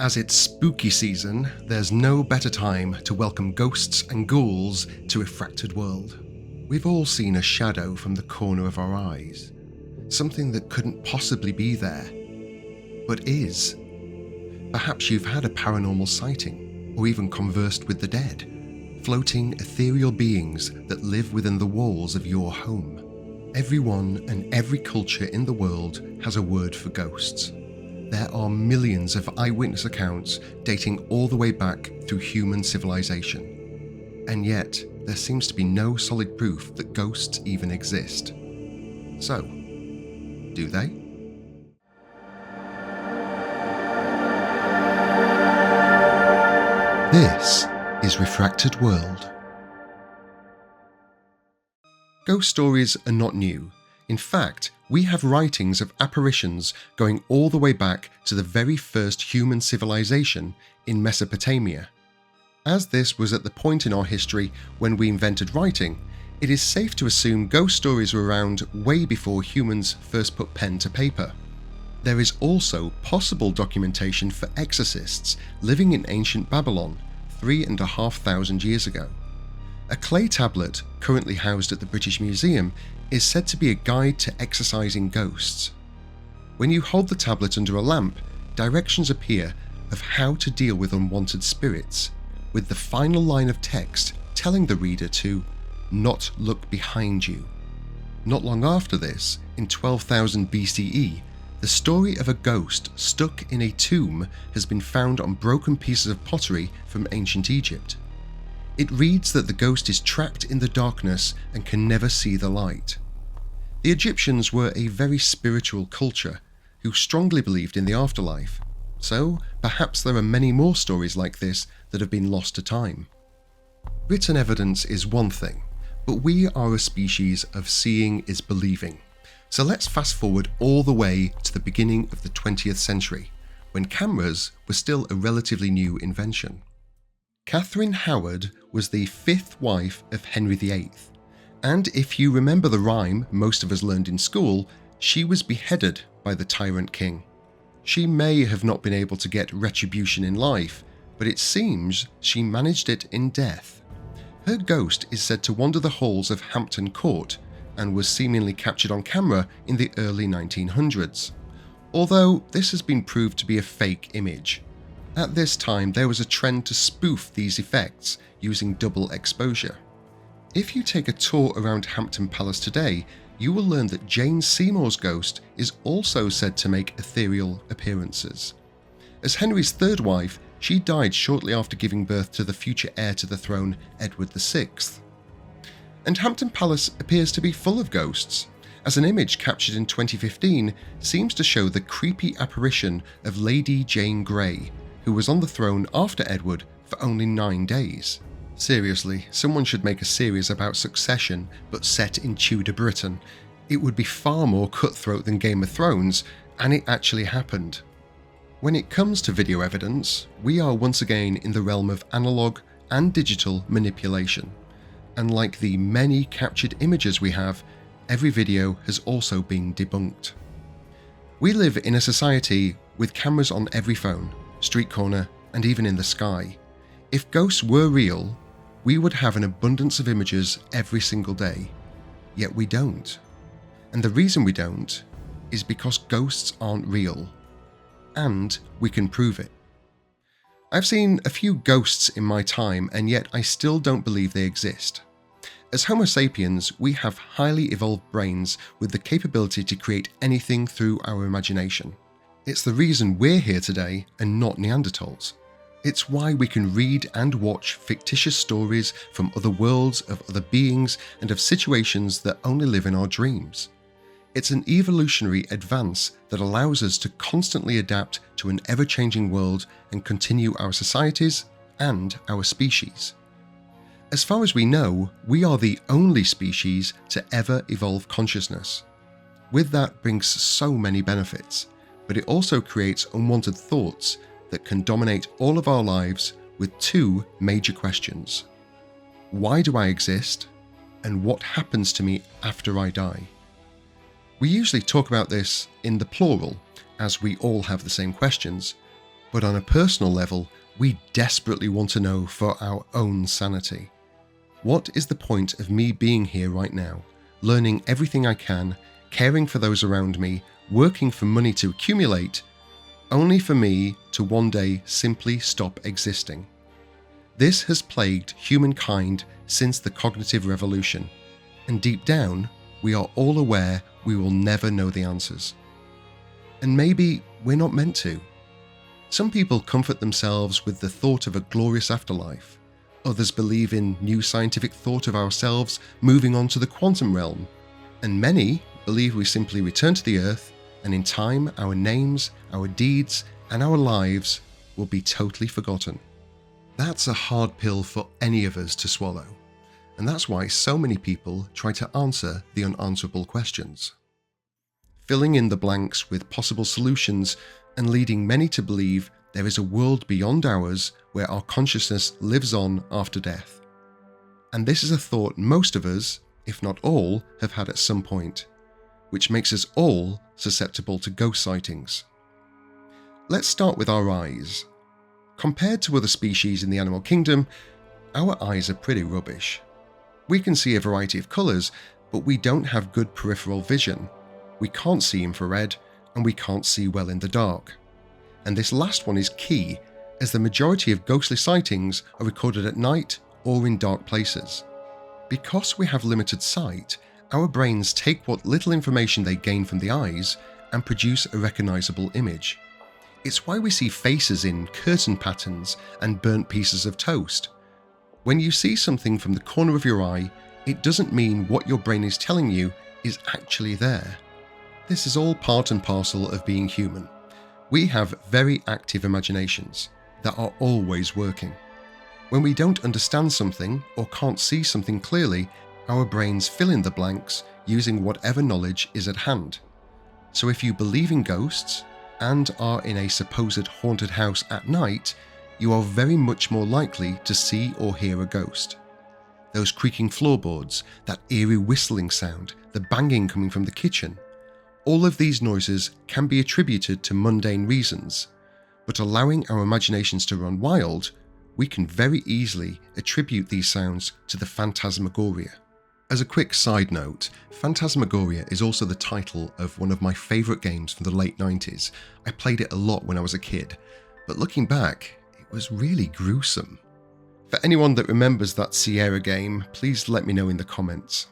As it's spooky season, there's no better time to welcome ghosts and ghouls to Refracted World. We've all seen a shadow from the corner of our eyes, something that couldn't possibly be there, but is. Perhaps you've had a paranormal sighting, or even conversed with the dead, floating ethereal beings that live within the walls of your home. Everyone and every culture in the world has a word for ghosts. There are millions of eyewitness accounts dating all the way back through human civilization. And yet, there seems to be no solid proof that ghosts even exist. So, do they? This is Refracted World. Ghost stories are not new. In fact, we have writings of apparitions going all the way back to the very first human civilization in Mesopotamia. As this was at the point in our history when we invented writing, it is safe to assume ghost stories were around way before humans first put pen to paper. There is also possible documentation for exorcists living in ancient Babylon 3,500 years ago. A clay tablet currently housed at the British Museum is said to be a guide to exorcising ghosts. When you hold the tablet under a lamp, directions appear of how to deal with unwanted spirits, with the final line of text telling the reader to not look behind you. Not long after this, in 12,000 BCE, the story of a ghost stuck in a tomb has been found on broken pieces of pottery from ancient Egypt. It reads that the ghost is trapped in the darkness and can never see the light. The Egyptians were a very spiritual culture who strongly believed in the afterlife, so perhaps there are many more stories like this that have been lost to time. Written evidence is one thing, but we are a species of seeing is believing. So let's fast forward all the way to the beginning of the 20th century, when cameras were still a relatively new invention. Catherine Howard was the fifth wife of Henry VIII, and if you remember the rhyme most of us learned in school, she was beheaded by the tyrant king. She may have not been able to get retribution in life, but it seems she managed it in death. Her ghost is said to wander the halls of Hampton Court and was seemingly captured on camera in the early 1900s, although this has been proved to be a fake image. At this time, there was a trend to spoof these effects using double exposure. If you take a tour around Hampton Palace today, you will learn that Jane Seymour's ghost is also said to make ethereal appearances. As Henry's third wife, she died shortly after giving birth to the future heir to the throne, Edward VI. And Hampton Palace appears to be full of ghosts, as an image captured in 2015 seems to show the creepy apparition of Lady Jane Grey, who was on the throne after Edward for only 9 days. Seriously, someone should make a series about succession but set in Tudor Britain. It would be far more cutthroat than Game of Thrones, and it actually happened. When it comes to video evidence, we are once again in the realm of analog and digital manipulation. And like the many captured images we have, every video has also been debunked. We live in a society with cameras on every phone, street corner, and even in the sky. If ghosts were real, we would have an abundance of images every single day. Yet we don't. And the reason we don't is because ghosts aren't real. And we can prove it. I've seen a few ghosts in my time, and yet I still don't believe they exist. As Homo sapiens, we have highly evolved brains with the capability to create anything through our imagination. It's the reason we're here today and not Neanderthals. It's why we can read and watch fictitious stories from other worlds, of other beings, and of situations that only live in our dreams. It's an evolutionary advance that allows us to constantly adapt to an ever-changing world and continue our societies and our species. As far as we know, we are the only species to ever evolve consciousness. With that brings so many benefits, but it also creates unwanted thoughts that can dominate all of our lives with two major questions. Why do I exist? And what happens to me after I die? We usually talk about this in the plural, as we all have the same questions, But on a personal level, we desperately want to know for our own sanity. What is the point of me being here right now, learning everything I can, caring for those around me, working for money to accumulate, only for me to one day simply stop existing? This has plagued humankind since the cognitive revolution, and deep down, we are all aware we will never know the answers. And maybe we're not meant to. Some people comfort themselves with the thought of a glorious afterlife. Others believe in new scientific thought of ourselves moving on to the quantum realm. And many believe we simply return to the earth, and in time our names, our deeds, and our lives will be totally forgotten. That's a hard pill for any of us to swallow, and that's why so many people try to answer the unanswerable questions, filling in the blanks with possible solutions and leading many to believe there is a world beyond ours where our consciousness lives on after death. And this is a thought most of us, if not all, have had at some point, which makes us all susceptible to ghost sightings. Let's start with our eyes. Compared to other species in the animal kingdom, our eyes are pretty rubbish. We can see a variety of colours, but we don't have good peripheral vision. We can't see infrared, and we can't see well in the dark. And this last one is key, as the majority of ghostly sightings are recorded at night or in dark places. Because we have limited sight, our brains take what little information they gain from the eyes and produce a recognisable image. It's why we see faces in curtain patterns and burnt pieces of toast. When you see something from the corner of your eye, it doesn't mean what your brain is telling you is actually there. This is all part and parcel of being human. We have very active imaginations that are always working. When we don't understand something or can't see something clearly, our brains fill in the blanks using whatever knowledge is at hand. So if you believe in ghosts and are in a supposed haunted house at night, you are very much more likely to see or hear a ghost. Those creaking floorboards, that eerie whistling sound, the banging coming from the kitchen, all of these noises can be attributed to mundane reasons, but allowing our imaginations to run wild, we can very easily attribute these sounds to the phantasmagoria. As a quick side note, Phantasmagoria is also the title of one of my favourite games from the late 90s. I played it a lot when I was a kid, but looking back, it was really gruesome. For anyone that remembers that Sierra game, please let me know in the comments.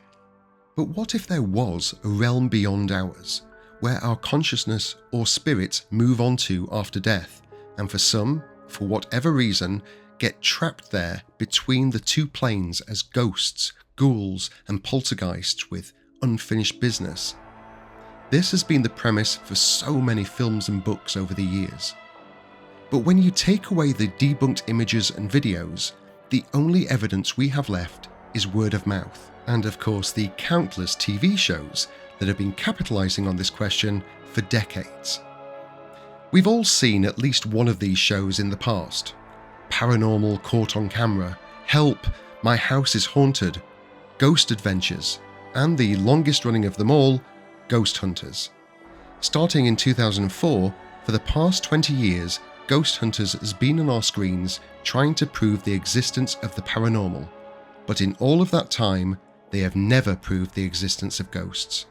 But what if there was a realm beyond ours, where our consciousness or spirit move on to after death, and for some, for whatever reason, get trapped there between the two planes as ghosts, ghouls and poltergeists with unfinished business? This has been the premise for so many films and books over the years. But when you take away the debunked images and videos, the only evidence we have left is word of mouth, and of course the countless TV shows that have been capitalizing on this question for decades. We've all seen at least one of these shows in the past. Paranormal Caught on Camera, Help, My House is Haunted, Ghost Adventures, and the longest running of them all, Ghost Hunters. Starting in 2004, for the past 20 years, Ghost Hunters has been on our screens trying to prove the existence of the paranormal, but in all of that time, they have never proved the existence of ghosts.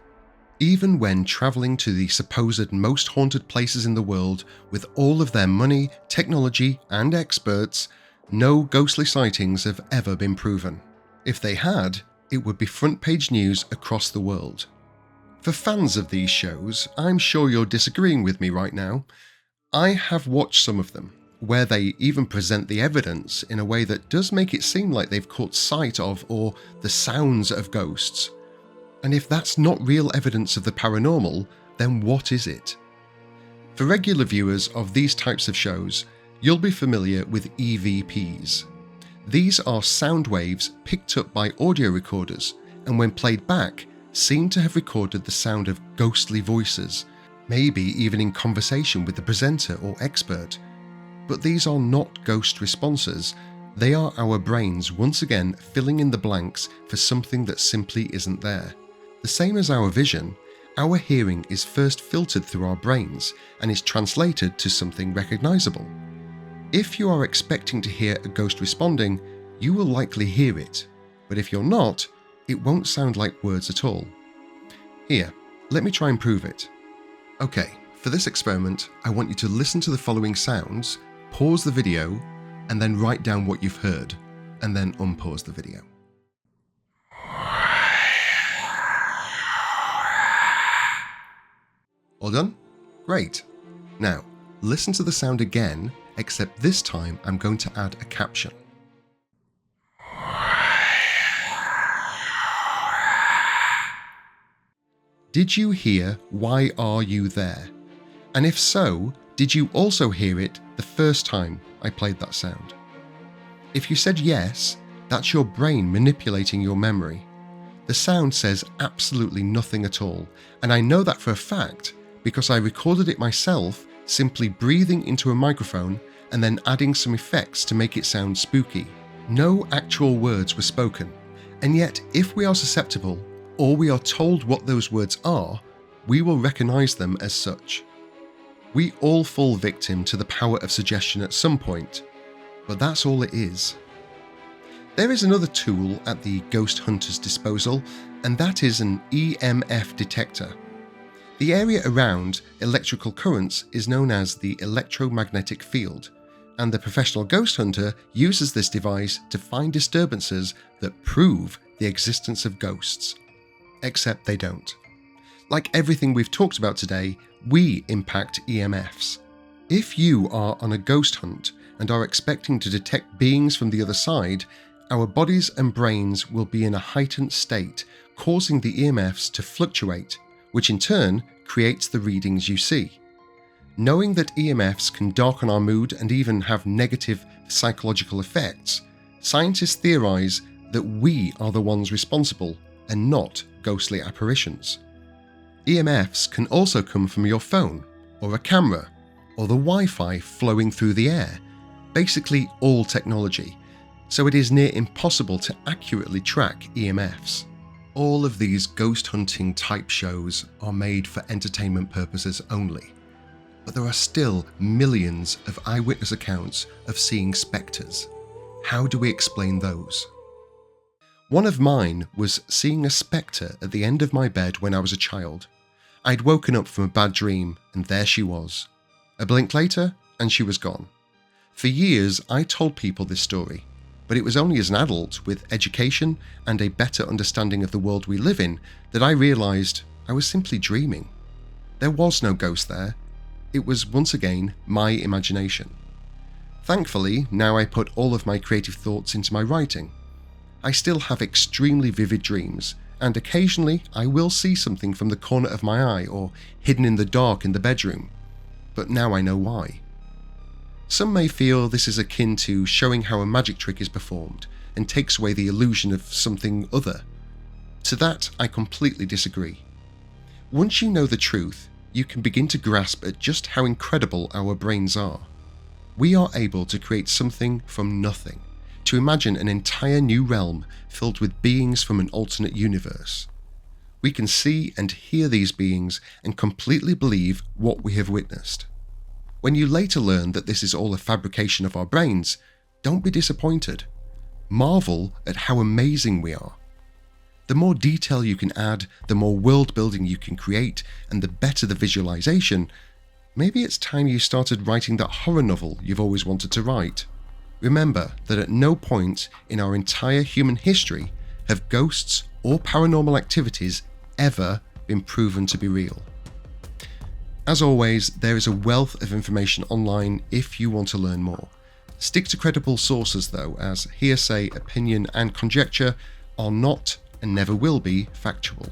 Even when travelling to the supposed most haunted places in the world with all of their money, technology, and experts, no ghostly sightings have ever been proven. If they had, it would be front page news across the world. For fans of these shows, I'm sure you're disagreeing with me right now. I have watched some of them, where they even present the evidence in a way that does make it seem like they've caught sight of or the sounds of ghosts. And if that's not real evidence of the paranormal, then what is it? For regular viewers of these types of shows, you'll be familiar with EVPs. These are sound waves picked up by audio recorders, and when played back, seem to have recorded the sound of ghostly voices, maybe even in conversation with the presenter or expert. But these are not ghost responses, they are our brains once again filling in the blanks for something that simply isn't there. The same as our vision, our hearing is first filtered through our brains and is translated to something recognizable. If you are expecting to hear a ghost responding, you will likely hear it, but if you're not, it won't sound like words at all. Here, let me try and prove it. Okay, for this experiment, I want you to listen to the following sounds, pause the video, and then write down what you've heard, and then unpause the video. All done? Great. Now, listen to the sound again, except this time I'm going to add a caption. Did you hear "Why Are You There"? And if so, did you also hear it the first time I played that sound? If you said yes, that's your brain manipulating your memory. The sound says absolutely nothing at all, and I know that for a fact because I recorded it myself, simply breathing into a microphone and then adding some effects to make it sound spooky. No actual words were spoken, and yet if we are susceptible, or we are told what those words are, we will recognize them as such. We all fall victim to the power of suggestion at some point, but that's all it is. There is another tool at the ghost hunter's disposal, and that is an EMF detector. The area around electrical currents is known as the electromagnetic field, and the professional ghost hunter uses this device to find disturbances that prove the existence of ghosts. Except they don't. Like everything we've talked about today, we impact EMFs. If you are on a ghost hunt and are expecting to detect beings from the other side, our bodies and brains will be in a heightened state, causing the EMFs to fluctuate, which in turn creates the readings you see. Knowing that EMFs can darken our mood and even have negative psychological effects, scientists theorize that we are the ones responsible and not ghostly apparitions. EMFs can also come from your phone, or a camera, or the Wi-Fi flowing through the air, basically all technology, so it is near impossible to accurately track EMFs. All of these ghost hunting type shows are made for entertainment purposes only, but there are still millions of eyewitness accounts of seeing spectres. How do we explain those? One of mine was seeing a spectre at the end of my bed when I was a child. I'd woken up from a bad dream and there she was. A blink later and she was gone. For years I told people this story, but it was only as an adult with education and a better understanding of the world we live in that I realised I was simply dreaming. There was no ghost there. It was once again my imagination. Thankfully, now I put all of my creative thoughts into my writing. I still have extremely vivid dreams, and occasionally I will see something from the corner of my eye or hidden in the dark in the bedroom, but now I know why. Some may feel this is akin to showing how a magic trick is performed and takes away the illusion of something other. To that, I completely disagree. Once you know the truth, you can begin to grasp at just how incredible our brains are. We are able to create something from nothing, to imagine an entire new realm filled with beings from an alternate universe. We can see and hear these beings and completely believe what we have witnessed. When you later learn that this is all a fabrication of our brains, don't be disappointed. Marvel at how amazing we are. The more detail you can add, the more world building you can create, and the better the visualization, maybe it's time you started writing that horror novel you've always wanted to write. Remember that at no point in our entire human history have ghosts or paranormal activities ever been proven to be real. As always, there is a wealth of information online if you want to learn more. Stick to credible sources though, as hearsay, opinion and conjecture are not and never will be factual.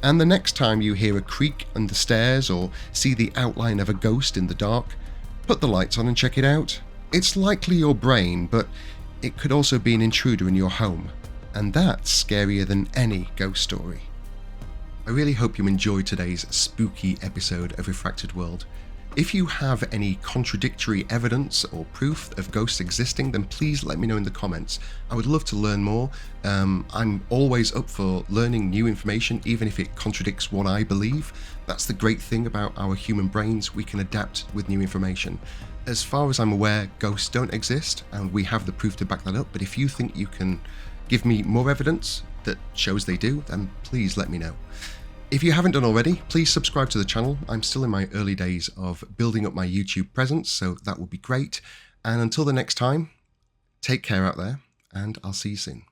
And the next time you hear a creak under the stairs or see the outline of a ghost in the dark, put the lights on and check it out. It's likely your brain, but it could also be an intruder in your home, and that's scarier than any ghost story. I really hope you enjoyed today's spooky episode of Refracted World. If you have any contradictory evidence or proof of ghosts existing, then please let me know in the comments. I would love to learn more. I'm always up for learning new information, even if it contradicts what I believe. That's the great thing about our human brains, we can adapt with new information. As far as I'm aware, ghosts don't exist, and we have the proof to back that up, but if you think you can give me more evidence that shows they do, then please let me know. If you haven't done already, please subscribe to the channel. I'm still in my early days of building up my YouTube presence, so that would be great. And until the next time, take care out there, and I'll see you soon.